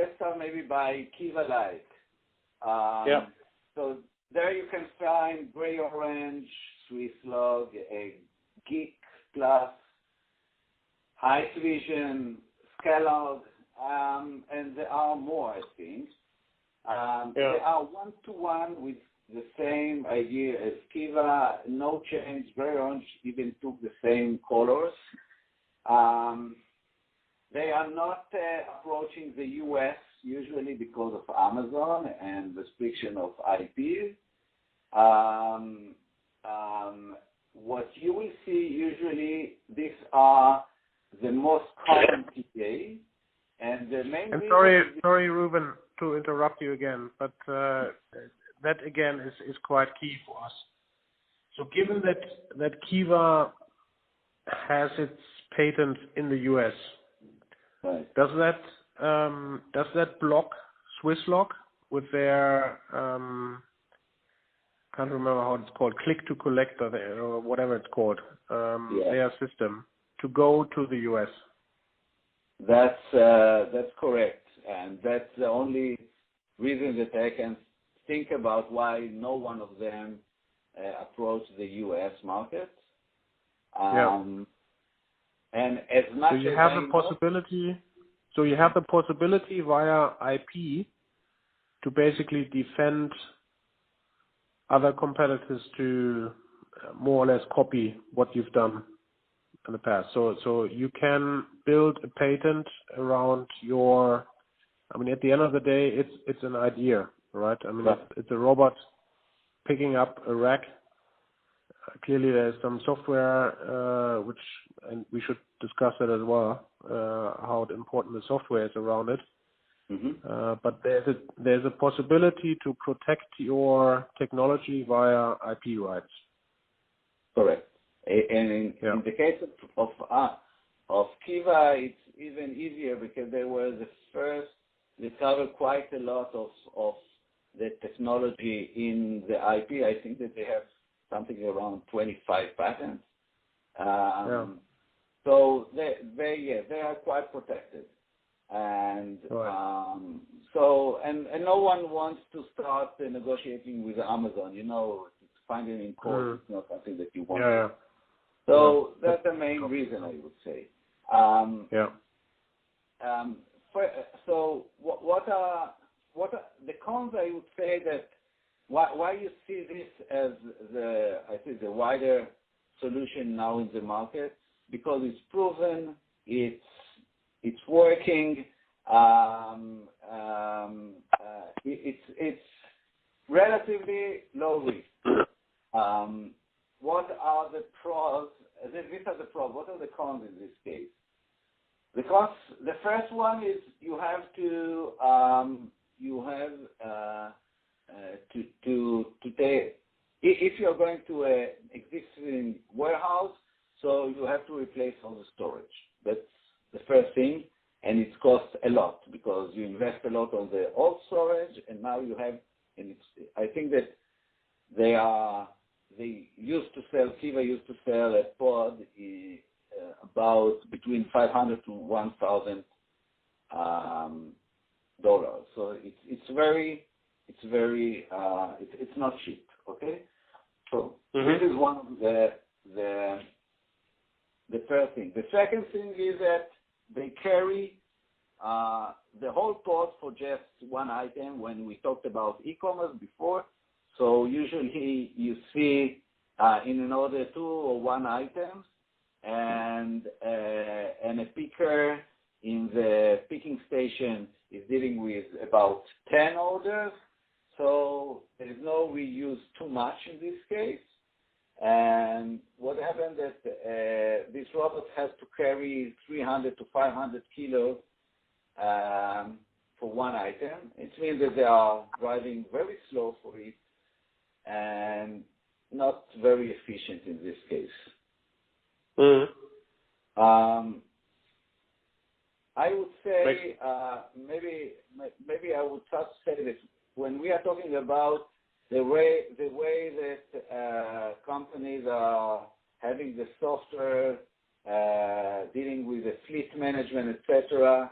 let's start maybe by Kiva Light. Yeah. So there you can find Gray Orange, Swiss Log, Geek Plus, High Vision, Scalog, and there are more, I think. They are one-to-one with the same idea as Kiva, no change. Gray Orange even took the same colors. They are not approaching the U.S. usually because of Amazon and restriction of IP. What you will see usually, these are the most common PA, and the main. And sorry, Ruben, to interrupt you again, but that again is quite key for us. So given that Kiva has its patent in the U.S., right. does that block Swisslog with their can't remember how it's called, click to collect or whatever it's called, their system to go to the U.S.? That's correct, and that's the only reason that I can think about why no one of them approached the U.S. market. And as much as So you have the possibility via IP to basically defend other competitors to more or less copy what you've done in the past. So you can build a patent around your. I mean, at the end of the day, it's an idea, right? I mean, it's a robot picking up a rack. Clearly, there's some software and we should discuss that as well, how important the software is around it. Mm-hmm. But there's a possibility to protect your technology via IP rights. Correct. And in the case of Kiva, it's even easier because they were the first. They covered quite a lot of the technology in the IP. I think that they have something around 25 patents. So they are quite protected. And and no one wants to start negotiating with Amazon. Finding in court is not something that you want. So that's the main reason, I would say. So what are the cons? I would say that why you see this as the wider solution now in the market, because it's proven, it's working, it's relatively low risk. What are the pros? These are the pros. What are the cons in this case? Because the first one is you have to take, if you're going to an existing warehouse, so you have to replace all the storage. That's the first thing, and it costs a lot because you invest a lot on the old storage, and now you have. And I think that Kiva used to sell a pod about between $500 to $1,000. So it's not cheap. Okay, so this is one of the first thing. The second thing is that they carry the whole pod for just one item. When we talked about e-commerce before, so usually you see in an order 2 or 1 item, and a picker in the picking station is dealing with about 10 orders. So there is no reuse too much in this case. And what happened that this robot has to carry 300 to 500 kilos for one item. It means that they are driving very slow for it and not very efficient in this case. I would say maybe I would just say that when we are talking about the way that companies are having the software, dealing with the fleet management, etc.,